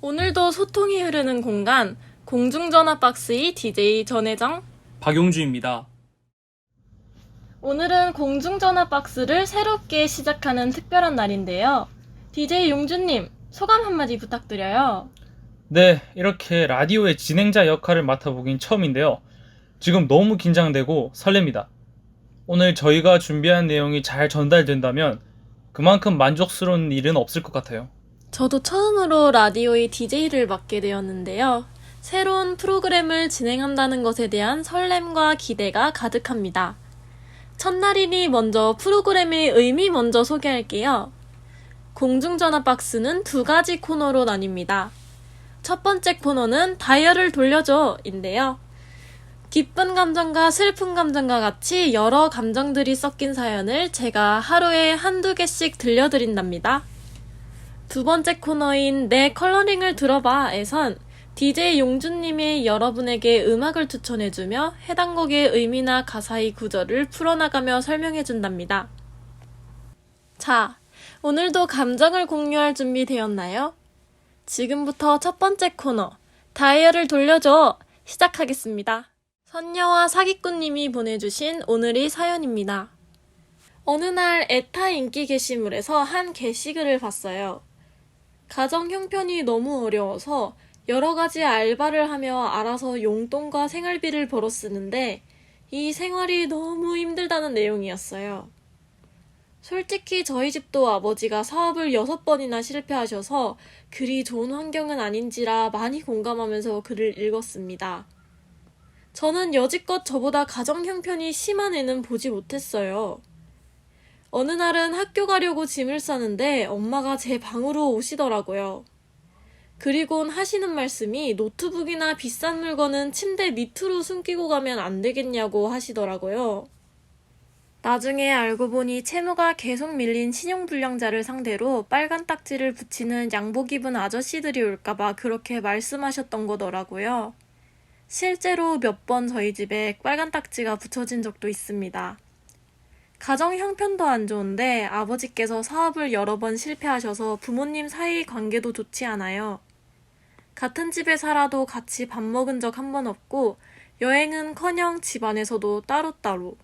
오늘도 소통이 흐르는 공간, 공중전화 박스의 DJ 전혜정, 박용주입니다. 오늘은 공중전화 박스를 새롭게 시작하는 특별한 날인데요. DJ 용주님, 소감 한마디 부탁드려요. 네, 이렇게 라디오의 진행자 역할을 맡아보긴 처음인데요. 지금 너무 긴장되고 설렙니다. 오늘 저희가 준비한 내용이 잘 전달된다면 그만큼 만족스러운 일은 없을 것 같아요. 저도 처음으로 라디오의 DJ를 맡게 되었는데요. 새로운 프로그램을 진행한다는 것에 대한 설렘과 기대가 가득합니다. 첫날이니 먼저 프로그램의 의미 먼저 소개할게요. 공중전화 박스는 두 가지 코너로 나뉩니다. 첫 번째 코너는 다이얼을 돌려줘 인데요. 기쁜 감정과 슬픈 감정과 같이 여러 감정들이 섞인 사연을 제가 하루에 한두 개씩 들려드린답니다. 두 번째 코너인 내 컬러링을 들어봐에선 DJ 용준님이 여러분에게 음악을 추천해주며 해당 곡의 의미나 가사의 구절을 풀어나가며 설명해준답니다. 자, 오늘도 감정을 공유할 준비 되었나요? 지금부터 첫 번째 코너, 다이얼을 돌려줘! 시작하겠습니다. 선녀와 사기꾼님이 보내주신 오늘의 사연입니다. 어느 날 에타 인기 게시물에서 한 게시글을 봤어요. 가정 형편이 너무 어려워서 여러 가지 알바를 하며 알아서 용돈과 생활비를 벌어 쓰는데 이 생활이 너무 힘들다는 내용이었어요. 솔직히 저희 집도 아버지가 사업을 6번이나 실패하셔서 그리 좋은 환경은 아닌지라 많이 공감하면서 글을 읽었습니다. 저는 여지껏 저보다 가정 형편이 심한 애는 보지 못했어요. 어느 날은 학교 가려고 짐을 싸는데 엄마가 제 방으로 오시더라고요. 그리곤 하시는 말씀이 노트북이나 비싼 물건은 침대 밑으로 숨기고 가면 안 되겠냐고 하시더라고요. 나중에 알고 보니 채무가 계속 밀린 신용불량자를 상대로 빨간 딱지를 붙이는 양복 입은 아저씨들이 올까봐 그렇게 말씀하셨던 거더라고요. 실제로 몇 번 저희 집에 빨간 딱지가 붙여진 적도 있습니다. 가정 형편도 안 좋은데 아버지께서 사업을 여러 번 실패하셔서 부모님 사이 관계도 좋지 않아요. 같은 집에 살아도 같이 밥 먹은 적 한 번 없고 여행은커녕 집안에서도 따로따로.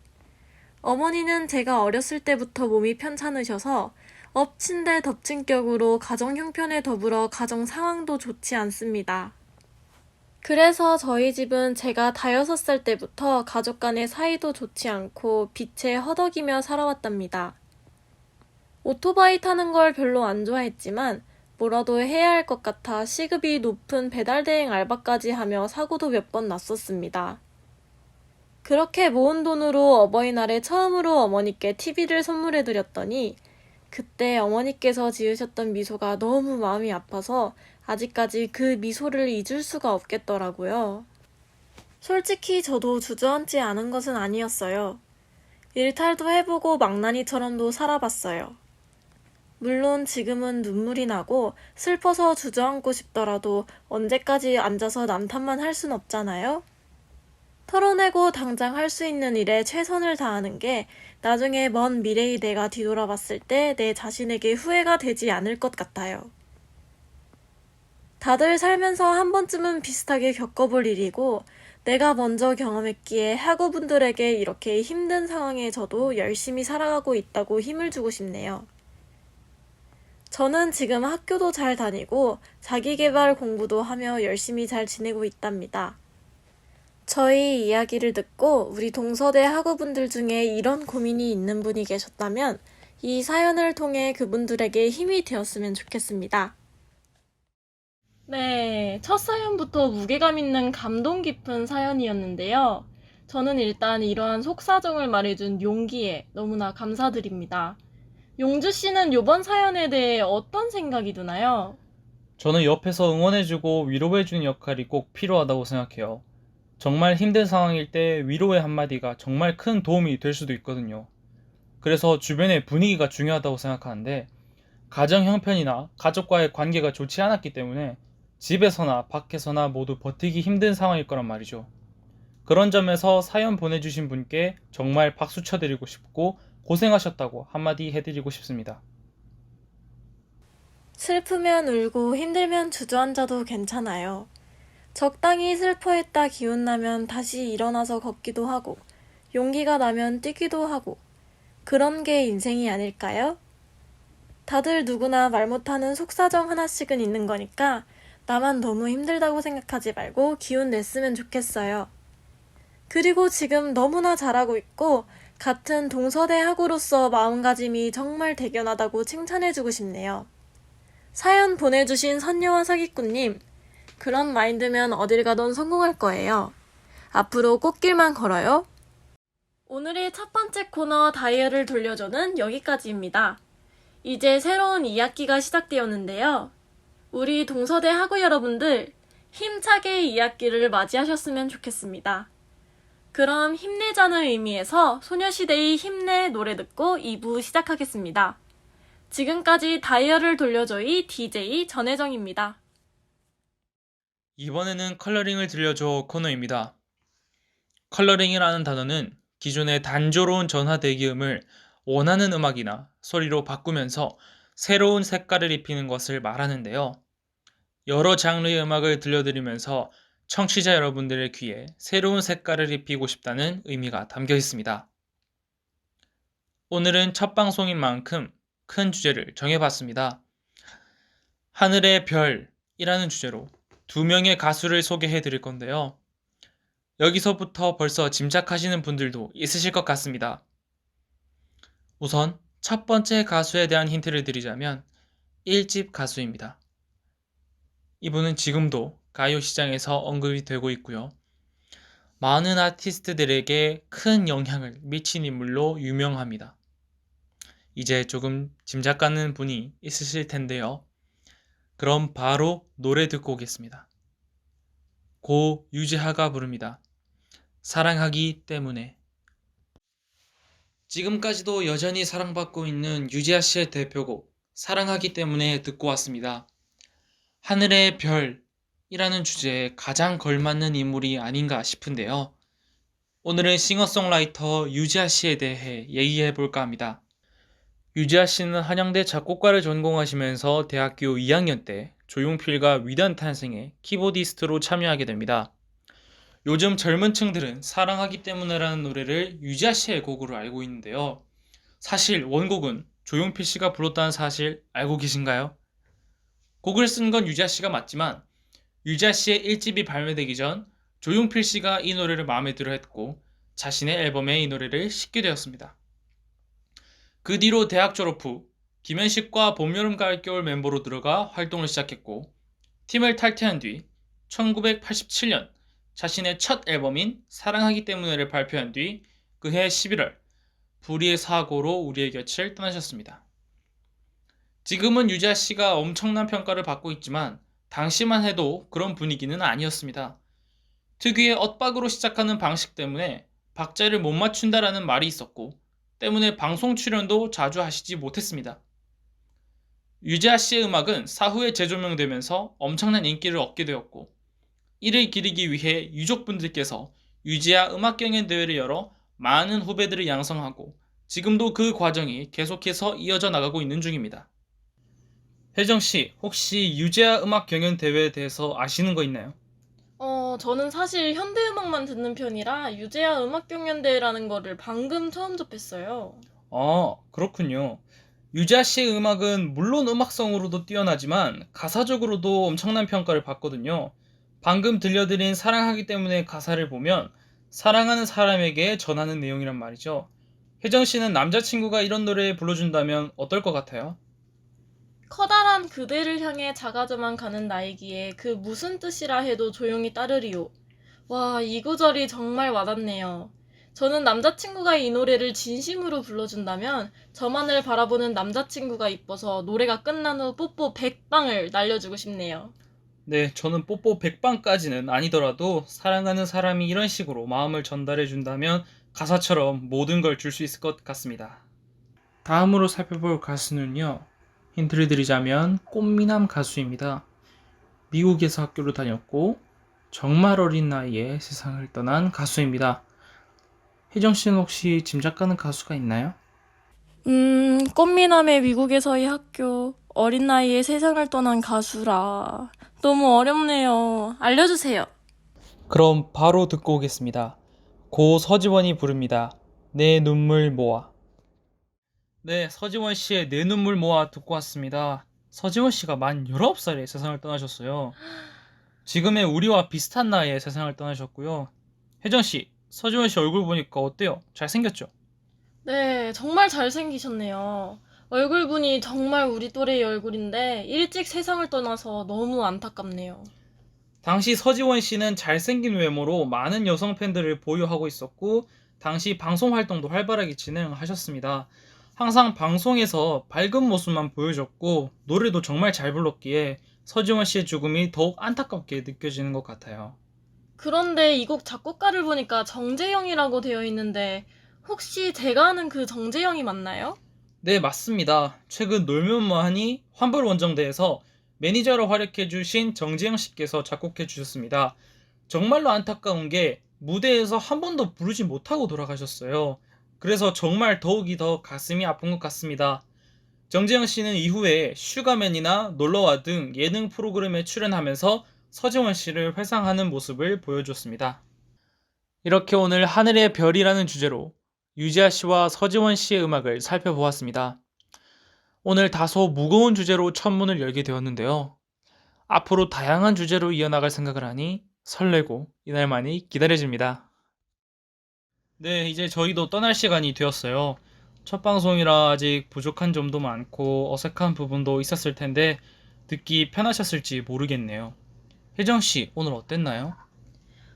어머니는 제가 어렸을 때부터 몸이 편찮으셔서 엎친 데 덮친 격으로 가정 형편에 더불어 가정 상황도 좋지 않습니다. 그래서 저희 집은 제가 5살 때부터 가족 간의 사이도 좋지 않고 빚에 허덕이며 살아왔답니다. 오토바이 타는 걸 별로 안 좋아했지만 뭐라도 해야 할 것 같아 시급이 높은 배달대행 알바까지 하며 사고도 몇 번 났었습니다. 그렇게 모은 돈으로 어버이날에 처음으로 어머니께 TV를 선물해드렸더니 그때 어머니께서 지으셨던 미소가 너무 마음이 아파서 아직까지 그 미소를 잊을 수가 없겠더라고요. 솔직히 저도 주저앉지 않은 것은 아니었어요. 일탈도 해보고 망나니처럼도 살아봤어요. 물론 지금은 눈물이 나고 슬퍼서 주저앉고 싶더라도 언제까지 앉아서 남탓만 할 순 없잖아요? 털어내고 당장 할 수 있는 일에 최선을 다하는 게 나중에 먼 미래의 내가 뒤돌아봤을 때 내 자신에게 후회가 되지 않을 것 같아요. 다들 살면서 한 번쯤은 비슷하게 겪어볼 일이고 내가 먼저 경험했기에 학우분들에게 이렇게 힘든 상황에 저도 열심히 살아가고 있다고 힘을 주고 싶네요. 저는 지금 학교도 잘 다니고 자기계발 공부도 하며 열심히 잘 지내고 있답니다. 저희 이야기를 듣고 우리 동서대 학우분들 중에 이런 고민이 있는 분이 계셨다면 이 사연을 통해 그분들에게 힘이 되었으면 좋겠습니다. 네, 첫 사연부터 무게감 있는 감동 깊은 사연이었는데요. 저는 일단 이러한 속사정을 말해준 용기에 너무나 감사드립니다. 용주 씨는 이번 사연에 대해 어떤 생각이 드나요? 저는 옆에서 응원해주고 위로해주는 역할이 꼭 필요하다고 생각해요. 정말 힘든 상황일 때 위로의 한마디가 정말 큰 도움이 될 수도 있거든요. 그래서 주변의 분위기가 중요하다고 생각하는데 가정 형편이나 가족과의 관계가 좋지 않았기 때문에 집에서나 밖에서나 모두 버티기 힘든 상황일 거란 말이죠. 그런 점에서 사연 보내주신 분께 정말 박수 쳐드리고 싶고 고생하셨다고 한마디 해드리고 싶습니다. 슬프면 울고 힘들면 주저앉아도 괜찮아요. 적당히 슬퍼했다 기운나면 다시 일어나서 걷기도 하고, 용기가 나면 뛰기도 하고, 그런 게 인생이 아닐까요? 다들 누구나 말 못하는 속사정 하나씩은 있는 거니까 나만 너무 힘들다고 생각하지 말고 기운 냈으면 좋겠어요. 그리고 지금 너무나 잘하고 있고 같은 동서대 학우로서 마음가짐이 정말 대견하다고 칭찬해주고 싶네요. 사연 보내주신 선녀와 사기꾼님, 그런 마인드면 어딜 가든 성공할 거예요. 앞으로 꽃길만 걸어요. 오늘의 첫 번째 코너 다이얼을 돌려줘는 여기까지입니다. 이제 새로운 2학기가 시작되었는데요. 우리 동서대 학우 여러분들 힘차게 2학기를 맞이하셨으면 좋겠습니다. 그럼 힘내자는 의미에서 소녀시대의 힘내 노래 듣고 2부 시작하겠습니다. 지금까지 다이얼을 돌려줘의 DJ 전혜정입니다. 이번에는 컬러링을 들려줘 코너입니다. 컬러링이라는 단어는 기존의 단조로운 전화 대기음을 원하는 음악이나 소리로 바꾸면서 새로운 색깔을 입히는 것을 말하는데요. 여러 장르의 음악을 들려드리면서 청취자 여러분들의 귀에 새로운 색깔을 입히고 싶다는 의미가 담겨 있습니다. 오늘은 첫 방송인 만큼 큰 주제를 정해봤습니다. 하늘의 별이라는 주제로 2명의 가수를 소개해 드릴 건데요. 여기서부터 벌써 짐작하시는 분들도 있으실 것 같습니다. 우선 첫 번째 가수에 대한 힌트를 드리자면 1집 가수입니다. 이분은 지금도 가요 시장에서 언급이 되고 있고요. 많은 아티스트들에게 큰 영향을 미친 인물로 유명합니다. 이제 조금 짐작 가는 분이 있으실 텐데요. 그럼 바로 노래 듣고 오겠습니다. 고 유재하가 부릅니다. 사랑하기 때문에. 지금까지도 여전히 사랑받고 있는 유재하 씨의 대표곡 사랑하기 때문에 듣고 왔습니다. 하늘의 별이라는 주제에 가장 걸맞는 인물이 아닌가 싶은데요. 오늘은 싱어송라이터 유재하 씨에 대해 얘기해 볼까 합니다. 유재하 씨는 한양대 작곡가를 전공하시면서 대학교 2학년 때 조용필과 위대한 탄생에 키보디스트로 참여하게 됩니다. 요즘 젊은 층들은 사랑하기 때문에라는 노래를 유재하 씨의 곡으로 알고 있는데요. 사실 원곡은 조용필 씨가 불렀다는 사실 알고 계신가요? 곡을 쓴 건 유재하 씨가 맞지만 유재하 씨의 1집이 발매되기 전 조용필 씨가 이 노래를 마음에 들어 했고 자신의 앨범에 이 노래를 싣게 되었습니다. 그 뒤로 대학 졸업 후 김현식과 봄, 여름, 가을, 겨울 멤버로 들어가 활동을 시작했고 팀을 탈퇴한 뒤 1987년 자신의 첫 앨범인 사랑하기 때문에를 발표한 뒤 그해 11월 불의의 사고로 우리의 곁을 떠나셨습니다. 지금은 유재하 씨가 엄청난 평가를 받고 있지만 당시만 해도 그런 분위기는 아니었습니다. 특유의 엇박으로 시작하는 방식 때문에 박자를 못 맞춘다라는 말이 있었고 때문에 방송 출연도 자주 하시지 못했습니다. 유재하 씨의 음악은 사후에 재조명되면서 엄청난 인기를 얻게 되었고 이를 기리기 위해 유족분들께서 유재하 음악경연대회를 열어 많은 후배들을 양성하고 지금도 그 과정이 계속해서 이어져 나가고 있는 중입니다. 혜정씨, 혹시 유재하 음악경연대회에 대해서 아시는 거 있나요? 저는 사실 현대음악만 듣는 편이라 유재하 음악경연대회라는 거를 방금 처음 접했어요. 그렇군요. 유재하 씨의 음악은 물론 음악성으로도 뛰어나지만 가사적으로도 엄청난 평가를 받거든요. 방금 들려드린 사랑하기 때문에 가사를 보면 사랑하는 사람에게 전하는 내용이란 말이죠. 혜정 씨는 남자친구가 이런 노래 불러준다면 어떨 것 같아요? 커다란 그대를 향해 작아져만 가는 나이기에 그 무슨 뜻이라 해도 조용히 따르리오. 와, 이 구절이 정말 와닿네요. 저는 남자친구가 이 노래를 진심으로 불러준다면 저만을 바라보는 남자친구가 이뻐서 노래가 끝난 후 뽀뽀 100방을 날려주고 싶네요. 네, 저는 뽀뽀 100방까지는 아니더라도 사랑하는 사람이 이런 식으로 마음을 전달해준다면 가사처럼 모든 걸 줄 수 있을 것 같습니다. 다음으로 살펴볼 가수는요. 힌트를 드리자면 꽃미남 가수입니다. 미국에서 학교를 다녔고 정말 어린 나이에 세상을 떠난 가수입니다. 혜정 씨는 혹시 짐작 가는 가수가 있나요? 꽃미남의 미국에서의 학교, 어린 나이에 세상을 떠난 가수라. 너무 어렵네요. 알려주세요. 그럼 바로 듣고 오겠습니다. 고 서지원이 부릅니다. 내 눈물 모아. 네, 서지원 씨의 내 눈물 모아 듣고 왔습니다. 서지원 씨가 만 19살에 세상을 떠나셨어요. 지금의 우리와 비슷한 나이에 세상을 떠나셨고요. 혜정 씨, 서지원 씨 얼굴 보니까 어때요? 잘생겼죠? 네, 정말 잘생기셨네요. 얼굴분이 정말 우리 또래의 얼굴인데 일찍 세상을 떠나서 너무 안타깝네요. 당시 서지원 씨는 잘생긴 외모로 많은 여성 팬들을 보유하고 있었고, 당시 방송 활동도 활발하게 진행하셨습니다. 항상 방송에서 밝은 모습만 보여줬고, 노래도 정말 잘 불렀기에 서지원 씨의 죽음이 더욱 안타깝게 느껴지는 것 같아요. 그런데 이 곡 작곡가를 보니까 정재영이라고 되어 있는데 혹시 제가 아는 그 정재영이 맞나요? 네, 맞습니다. 최근 놀면 뭐하니 환불 원정대에서 매니저로 활약해주신 정지영 씨께서 작곡해주셨습니다. 정말로 안타까운 게 무대에서 한 번도 부르지 못하고 돌아가셨어요. 그래서 정말 더욱이 더 가슴이 아픈 것 같습니다. 정지영 씨는 이후에 슈가맨이나 놀러와 등 예능 프로그램에 출연하면서 서지원 씨를 회상하는 모습을 보여줬습니다. 이렇게 오늘 하늘의 별이라는 주제로 유지아 씨와 서지원 씨의 음악을 살펴보았습니다. 오늘 다소 무거운 주제로 첫 문을 열게 되었는데요. 앞으로 다양한 주제로 이어나갈 생각을 하니 설레고 이날만이 기다려집니다. 네, 이제 저희도 떠날 시간이 되었어요. 첫 방송이라 아직 부족한 점도 많고 어색한 부분도 있었을 텐데 듣기 편하셨을지 모르겠네요. 혜정 씨, 오늘 어땠나요?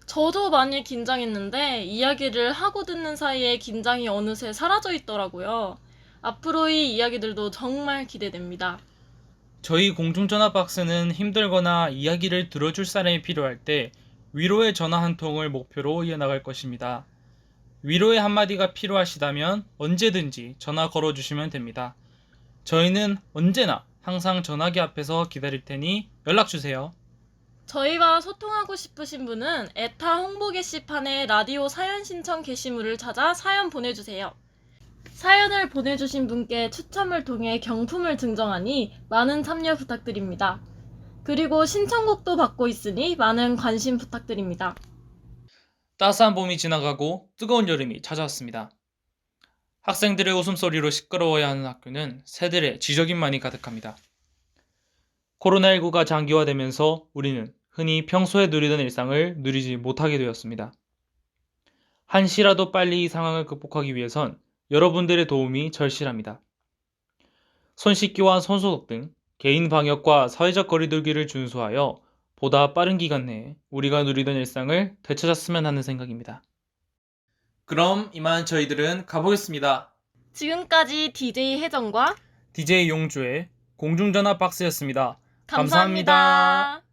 저도 많이 긴장했는데 이야기를 하고 듣는 사이에 긴장이 어느새 사라져 있더라고요. 앞으로의 이야기들도 정말 기대됩니다. 저희 공중전화 박스는 힘들거나 이야기를 들어줄 사람이 필요할 때 위로의 전화 한 통을 목표로 이어나갈 것입니다. 위로의 한마디가 필요하시다면 언제든지 전화 걸어주시면 됩니다. 저희는 언제나 항상 전화기 앞에서 기다릴 테니 연락주세요. 저희와 소통하고 싶으신 분은 에타 홍보 게시판에 라디오 사연 신청 게시물을 찾아 사연 보내주세요. 사연을 보내주신 분께 추첨을 통해 경품을 증정하니 많은 참여 부탁드립니다. 그리고 신청곡도 받고 있으니 많은 관심 부탁드립니다. 따스한 봄이 지나가고 뜨거운 여름이 찾아왔습니다. 학생들의 웃음소리로 시끄러워야 하는 학교는 새들의 지적인만이 가득합니다. 코로나19가 장기화되면서 우리는 흔히 평소에 누리던 일상을 누리지 못하게 되었습니다. 한시라도 빨리 이 상황을 극복하기 위해선 여러분들의 도움이 절실합니다. 손 씻기와 손소독 등 개인 방역과 사회적 거리두기를 준수하여 보다 빠른 기간 내에 우리가 누리던 일상을 되찾았으면 하는 생각입니다. 그럼 이만 저희들은 가보겠습니다. 지금까지 DJ 혜정과 DJ 용주의 공중전화 박스였습니다. 감사합니다.